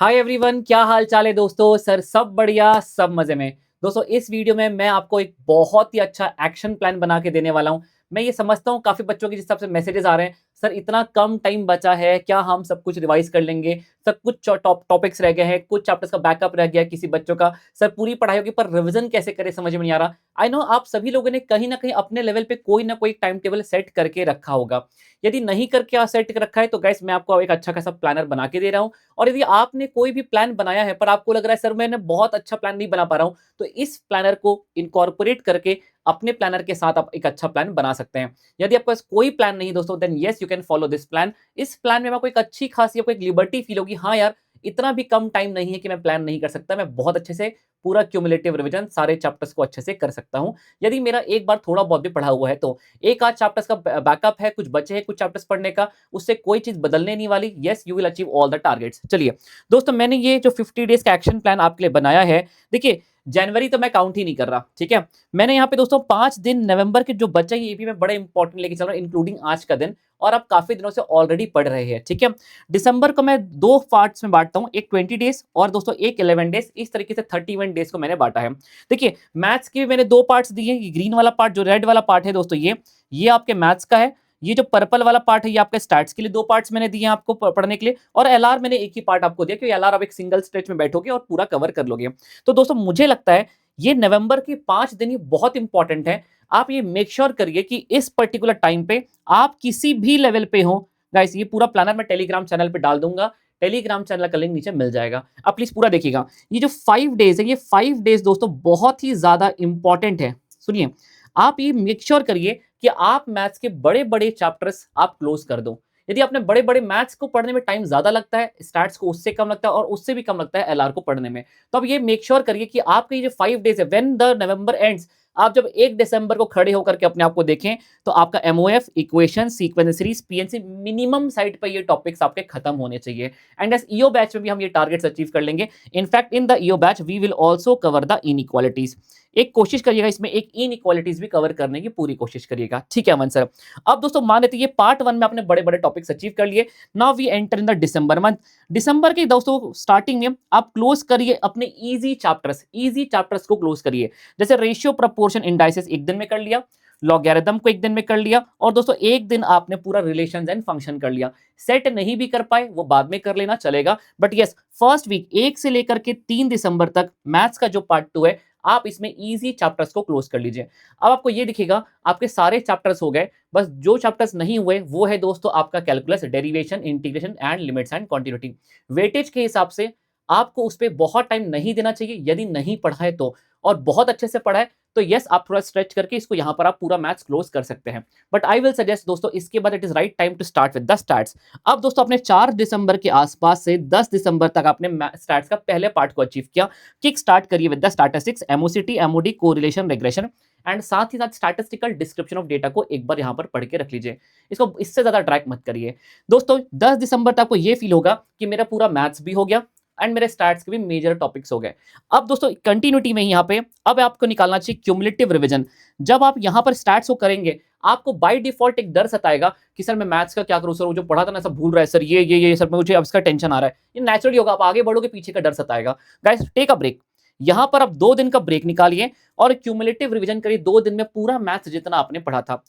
Hi everyone, क्या हाल चाल है दोस्तों। सर सब बढ़िया, सब मजे में। दोस्तों इस वीडियो में मैं आपको एक बहुत ही अच्छा एक्शन प्लान बना के देने वाला हूं। मैं ये समझता हूं काफी बच्चों के जिस हिसाब से मैसेजेस आ रहे हैं, सर इतना कम टाइम बचा है, क्या हम सब कुछ रिवाइज कर लेंगे। सर कुछ टॉपिक्स रह गए हैं, कुछ चैप्टर्स का बैकअप रह गया है किसी बच्चों का। सर पूरी पढ़ाई होगी पर रिवीजन कैसे करें समझ में नहीं आ रहा। आई नो आप सभी लोगों ने कहीं ना कहीं अपने लेवल पे कोई ना कोई टाइम टेबल सेट करके रखा होगा। यदि नहीं करके सेट रखा है तो गाइस मैं आपको एक अच्छा खासा प्लानर बना के दे रहा हूं। और यदि आपने कोई भी प्लान बनाया है पर आपको लग रहा है सर मैंने बहुत अच्छा प्लान नहीं बना पा रहा हूं, तो इस प्लानर को इनकॉर्पोरेट करके अपने प्लानर के साथ आप एक अच्छा प्लान बना सकते हैं। यदि आपके पास कोई प्लान नहीं दोस्तों, then yes you can follow this plan. इस प्लान में आपको एक अच्छी खासी आपको एक लिबर्टी फील होगी। हाँ यार, इतना भी कम टाइम नहीं है कि मैं प्लान नहीं कर सकता, मैं बहुत अच्छे से पूरा क्यूमुलेटिव रिवीजन सारे चैप्टर्स को अच्छे से कर सकता हूं यदि मेरा एक बार थोड़ा बहुत भी पढ़ा हुआ है तो। एक आध चैप्टर्स का बैकअप है, कुछ बचे हैं कुछ चैप्टर्स पढ़ने का, उससे कोई चीज बदलने नहीं वाली। Yes you will achieve all the targets. चलिए दोस्तों, मैंने ये जो 50 डेज का एक्शन प्लान आपके लिए बनाया है, देखिए जनवरी तो मैं काउंट ही नहीं कर रहा, ठीक है। मैंने यहाँ पे दोस्तों 5 दिन नवंबर के जो बचा ये भी मैं बड़े इंपॉर्टेंट लेके चल रहा हूँ, इंक्लूडिंग आज का दिन। और आप काफी दिनों से ऑलरेडी पढ़ रहे हैं, ठीक है। दिसंबर को मैं 2 पार्ट्स में बांटता हूँ, एक 20 डेज और दोस्तों एक 11 डेज। इस तरीके से 31 डेज को मैंने बांटा है। देखिए मैथ्स के भी मैंने 2 पार्ट्स दिए हैं। ग्रीन वाला पार्ट जो रेड वाला पार्ट है दोस्तों, ये आपके मैथ्स का है। ये जो पर्पल वाला पार्ट है ये आपके स्टैट्स के लिए 2 पार्ट्स मैंने दिए हैं आपको पढ़ने के लिए। और एलआर मैंने एक ही पार्ट आपको दिया, क्योंकि एलआर आप एक सिंगल स्ट्रेच में बैठोगे और पूरा कवर कर लोगे। तो दोस्तों मुझे लगता है ये नवंबर के 5 दिन ये बहुत इंपॉर्टेंट है। आप ये मेक श्योर करिए कि इस पर्टिकुलर टाइम पे आप किसी भी लेवल पे हो। गाइस ये पूरा प्लानर मैं टेलीग्राम चैनल पे डाल दूंगा, टेलीग्राम चैनल का लिंक नीचे मिल जाएगा। आप प्लीज पूरा देखिएगा। ये जो 5 डेज है, ये 5 डेज दोस्तों बहुत ही ज्यादा इंपॉर्टेंट है। सुनिए, आप ये मेक श्योर करिए कि आप मैथ्स के बड़े बड़े चैप्टर्स आप क्लोज कर दो। यदि आपने बड़े बड़े मैथ्स को पढ़ने में टाइम ज्यादा लगता है, स्टैट्स को उससे कम लगता है और उससे भी कम लगता है एलआर को पढ़ने में, तो अब ये मेक श्योर करिए कि आपके ये जो 5 डेज है, व्हेन द नवंबर एंड्स, आप जब 1 दिसंबर को खड़े होकर के अपने आप को देखें तो आपका MOF, equation, sequence series, PNC minimum side पर ये टॉपिक्स आपके खत्म होने चाहिए। एंड एस ईओ बैच में भी हम ये टारगेट्स अचीव कर लेंगे। In fact in the EO batch we will also cover the inequalities. एक कोशिश करिएगा इसमें एक इनइक्वालिटीज भी कवर करने की पूरी कोशिश करिएगा, ठीक है अमन सर। अब दोस्तों मान लेते ये पार्ट 1 में आपने बड़े बड़े टॉपिक्स अचीव कर लिए। Now we enter in the December month. दिसंबर के दोस्तों स्टार्टिंग में आप क्लोज करिए अपने इजी चैप्टर्स को क्लोज करिए। जैसे रेशियो, प्रपोर्शन, इंडाइसेस एक दिन में कर लिया, लॉगरिथम को एक दिन में कर लिया, और दोस्तों एक दिन आपने पूरा रिलेशंस एंड फंक्शन कर लिया। सेट नहीं भी कर पाए वो बाद में कर लेना चलेगा, बट यस फर्स्ट वीक 1 से लेकर के 3 दिसंबर तक मैथ्स का जो पार्ट 2 है, आप इसमें इजी चैप्टर्स को क्लोज कर लीजिए। अब आपको ये दिखेगा आपके सारे चैप्टर्स हो गए। बस जो चैप्टर्स नहीं हुए वो है दोस्तों आपका calculus, derivation, integration and limits and continuity. Weightage के हिसाब से आपको उस पर बहुत टाइम नहीं देना चाहिए यदि नहीं पढ़ा है तो। और बहुत अच्छे से पढ़ा है तो यस आप थोड़ा स्ट्रेच करके इसको यहां पर आप पूरा मैथ्स क्लोज कर सकते हैं। बट आई विल सजेस्ट दोस्तों इसके बाद it is right time to start with the stats. अब दोस्तों अपने 4 दिसंबर के आसपास से 10 दिसंबर तक आपने स्टैट्स का पहले पार्ट को अचीव किया। किक स्टार्ट करिए with the statistics, MOCT, MOD, correlation, regression and साथ ही साथ स्टैटिस्टिकल डिस्क्रिप्शन ऑफ डेटा को एक बार यहां पर पढ़ के रख लीजिए। इसको इससे ज्यादा ट्रैक मत करिए दोस्तों। 10 दिसंबर तक आपको ये फील होगा कि मेरा पूरा मैथ्स भी हो गया एंड मेरे स्टैट्स के भी मेजर टॉपिक्स हो गए। अब दोस्तों कंटिन्यूटी में यहाँ पे अब आपको निकालना चाहिए क्यूमुलेटिव रिवीजन। जब आप यहाँ पर स्टैट्स को करेंगे आपको बाय डिफॉल्ट एक डर सताएगा कि सर मैं मैथ्स का क्या करूं, सर वो जो पढ़ा था ना सब भूल रहा है, सर ये सर मुझे अब इसका टेंशन आ रहा है। ये नेचुरली होगा, आप आगे बढ़ोगे पीछे का डर सताएगा। Guys take a break. यहाँ पर आप 2 दिन का ब्रेक निकालिए और क्यूमुलेटिव रिवीजन करिए 2 दिन में पूरा मैथ्स जितना आपने पढ़ा था।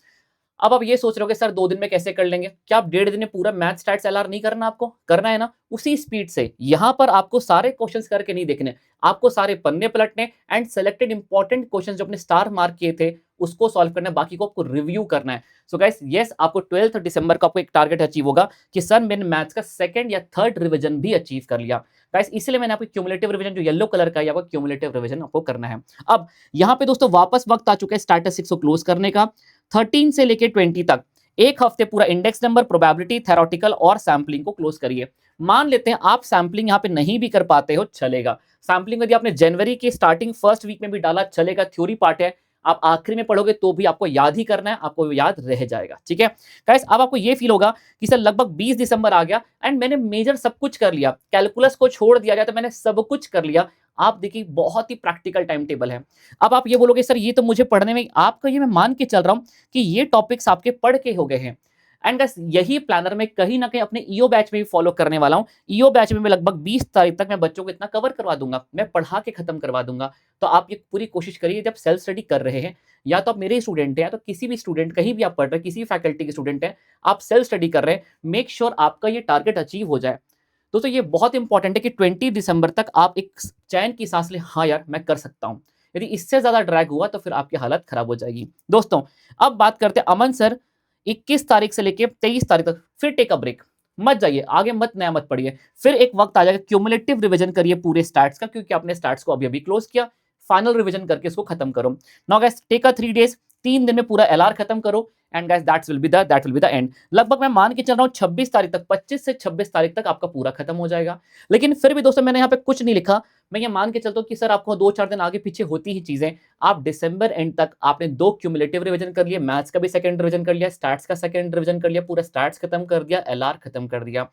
अब आप ये सोच रहे हो कि सर 2 दिन में कैसे कर लेंगे, क्या आप 1.5 दिन में पूरा मैथ स्टैट्स एलआर नहीं करना, आपको करना है ना उसी स्पीड से। यहां पर आपको सारे क्वेश्चंस करके नहीं देखने, आपको सारे पन्ने पलटने एंड सेलेक्टेड इंपॉर्टेंट क्वेश्चंस जो अपने स्टार मार्क किए थे उसको सॉल्व करना है, बाकी को आपको रिव्यू करना है। सो गाइस यस आपको 12 दिसंबर को आपको एक टारगेट अचीव होगा कि सर मैंने मैथ्स का सेकंड या थर्ड रिवीजन भी अचीव कर लिया। गाइस इसलिए मैंने आपको क्यूमुलेटिव रिवीजन जो येलो कलर का है आपको क्यूमुलेटिव रिवीजन आपको करना है। अब यहाँ पे दोस्तों वापस वक्त आ चुका है स्टैटिस्टिक्स को क्लोज करने का। 13 से लेके 20 तक एक हफ्ते पूरा इंडेक्स नंबर, प्रोबेबिलिटी, थेरोटिकल और सैम्पलिंग को क्लोज करिए। मान लेते हैं आप सैम्पलिंग यहाँ पे नहीं भी कर पाते हो, चलेगा। सैम्पलिंग यदि आपने जनवरी के स्टार्टिंग फर्स्ट वीक में भी डाला चलेगा, थ्योरी पार्ट है, आप आखिरी में पढ़ोगे तो भी आपको याद ही करना है, आपको याद रह जाएगा, ठीक है गाइस। अब आपको ये फील होगा कि सर लगभग 20 दिसंबर आ गया एंड मैंने मेजर सब कुछ कर लिया, कैलकुलस को छोड़ दिया जाए तो मैंने सब कुछ कर लिया। आप देखिए बहुत ही प्रैक्टिकल टाइम टेबल है। अब आप ये बोलोगे सर ये तो मुझे पढ़ने में, आपका ये मैं मान के चल रहा हूं कि ये टॉपिक्स आपके पढ़ के हो गए हैं, एंड गाइस यही प्लानर मैं कहीं ना कहीं अपने ईओ बैच में भी फॉलो करने वाला हूँ। ईओ बैच में मैं लगभग 20 तारीख तक मैं बच्चों को इतना कवर करवा दूंगा, मैं पढ़ा के खत्म करवा दूंगा। तो आप ये पूरी कोशिश करिए, जब सेल्फ स्टडी कर रहे हैं, या तो आप मेरे स्टूडेंट हैं या तो किसी भी स्टूडेंट, कहीं भी आप पढ़ रहे हैं, किसी भी फैकल्टी के स्टूडेंट हैं, आप सेल्फ स्टडी कर रहे हैं, मेक श्योर आपका ये टारगेट अचीव हो जाए। दोस्तों ये बहुत इंपॉर्टेंट है कि 20 दिसंबर तक आप एक चैन की सांस लें, हाँ यार मैं कर सकता हूँ। यदि इससे ज्यादा ड्रैग हुआ तो फिर आपकी हालत खराब हो जाएगी। दोस्तों अब बात करते हैं अमन सर, 21 तारीख से लेके 23 तारीख तक फिर टेक अ ब्रेक, मत जाइए आगे, मत नया मत पढ़िए। फिर एक वक्त आ जाएगा क्यूमुलेटिव रिवीजन करिए पूरे स्टैट्स का, क्योंकि आपने स्टैट्स को अभी अभी क्लोज किया, फाइनल रिवीजन करके इसको खत्म करो। Now guys take a 3 days, 3 दिन में पूरा एलआर खत्म करो, and guys that will be the end. लगभग मैं मान के चल रहा हूँ 26 तारीख तक, 25 से 26 तारीख तक आपका पूरा खत्म हो जाएगा। लेकिन फिर भी दोस्तों मैंने यहाँ पे कुछ नहीं लिखा, मैं ये मान के चलता हूँ कि सर आपको 2-4 दिन आगे पीछे होती ही चीजें। आप दिसंबर एंड तक आपने 2 क्यूमुलेटिव रिवीजन कर लिए, मैथ्स का भी सेकंड रिवीजन कर लिया, स्टैट्स का सेकंड रिवीजन कर लिया, पूरा स्टैट्स खत्म कर दिया, एलआर खत्म कर दिया।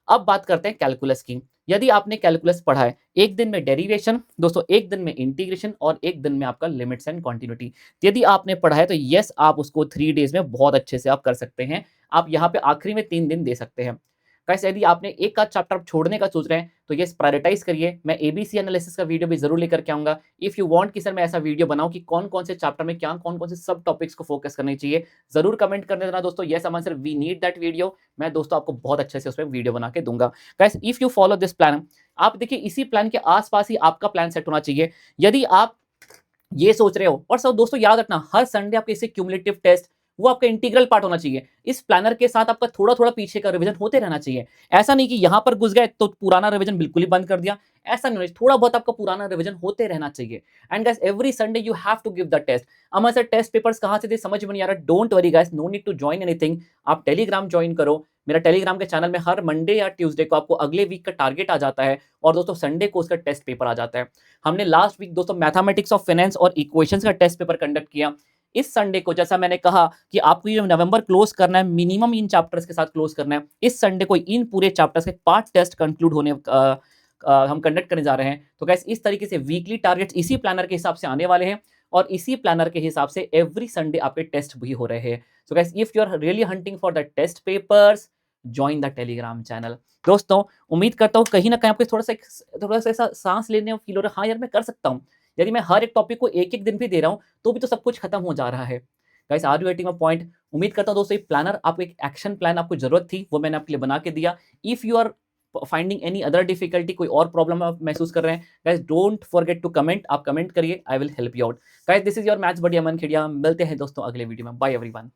अब बात करते हैं कैलकुलस की। यदि आपने कैलकुलस पढ़ा है, एक दिन में डेरिवेशन, दोस्तों एक दिन में इंटीग्रेशन, और एक दिन में आपका लिमिट्स एंड कॉन्टिन्यूटी, यदि आपने पढ़ा है तो यस आप उसको 3 डेज में बहुत अच्छे से आप कर सकते हैं। आप यहाँ पे आखिरी में 3 दिन दे सकते हैं। कैसे यदि आपने एक आध चैप्टर छोड़ने का सोच रहे हैं तो यस प्रायोरिटाइज करिए। मैं एबीसी एनालिसिस का वीडियो भी जरूर लेकर के आऊंगा। इफ यू वांट कि सर मैं ऐसा वीडियो बनाऊं कि कौन कौन से चैप्टर में क्या कौन कौन से सब टॉपिक्स को फोकस करने चाहिए, जरूर कमेंट करने देना दोस्तों। Yes Aman sir we need that video, मैं दोस्तों आपको बहुत अच्छे से उसमें वीडियो बना के दूंगा। Guys if you follow this plan, आप देखिए इसी प्लान के आसपास ही आपका प्लान सेट होना चाहिए। यदि आप ये सोच रहे हो, और सब दोस्तों याद रखना हर संडे आपके इसे क्यूमुलेटिव टेस्ट वो आपका इंटीग्रल पार्ट होना चाहिए। इस प्लानर के साथ आपका थोड़ा थोड़ा पीछे का रिवीजन होते रहना चाहिए। ऐसा नहीं कि यहां पर घुस गए तो पुराना रिवीजन बिल्कुल ही बंद कर दिया, ऐसा नहीं होना चाहिए। थोड़ा बहुत आपका पुराना रिवीजन होते रहना चाहिए। And guys every Sunday you have to give the test. Amar sir test papers कहां से थे समझ में नहीं आ रहा, don't worry guys, no need to join anything. आप टेलीग्राम ज्वाइन करो। मेरा टेलीग्राम के चैनल में हर मंडे या ट्यूसडे को आपको अगले वीक का टारगेट आ जाता है, और दोस्तों संडे को उसका टेस्ट पेपर आ जाता है। हमने लास्ट वीक दोस्तों मैथमेटिक्स ऑफ फाइनेंस और इक्वेशंस का टेस्ट पेपर कंडक्ट किया। इस संडे को जैसा मैंने कहा कि आपको ये नवंबर क्लोज करना है, मिनिमम इन चैप्टर्स के साथ क्लोज करना है, इस संडे को इन पूरे चैप्टर्स के पार्ट टेस्ट कंक्लूड होने हम कंडक्ट करने जा रहे हैं। तो गाइस इस तरीके से वीकली टारगेट्स इसी प्लानर के हिसाब से आने वाले हैं, और इसी प्लानर के हिसाब से एवरी संडे आपके टेस्ट भी हो रहे हैं। So guys if you are really hunting for the test papers, join the Telegram channel. दोस्तों उम्मीद करता हूँ कहीं ना कहीं आपको थोड़ा सा ऐसा सांस लेने में फील हो रहा है, हाँ यार मैं कर सकता हूँ। यदि मैं हर एक टॉपिक को एक एक दिन भी दे रहा हूँ तो भी तो सब कुछ खत्म हो जा रहा है। Guys are you getting a point? उम्मीद करता हूँ दोस्तों ये प्लानर आपको, एक एक्शन प्लान आपको जरूरत थी, वो मैंने आपके लिए बना के दिया। If you are finding any other difficulty, कोई और प्रॉब्लम आप महसूस कर रहे हैं, guys don't forget to comment, आप कमेंट करिए, I will help you out. Guys this is your maths buddy Aman Khedia, मिलते हैं दोस्तों अगले वीडियो में। Bye everyone.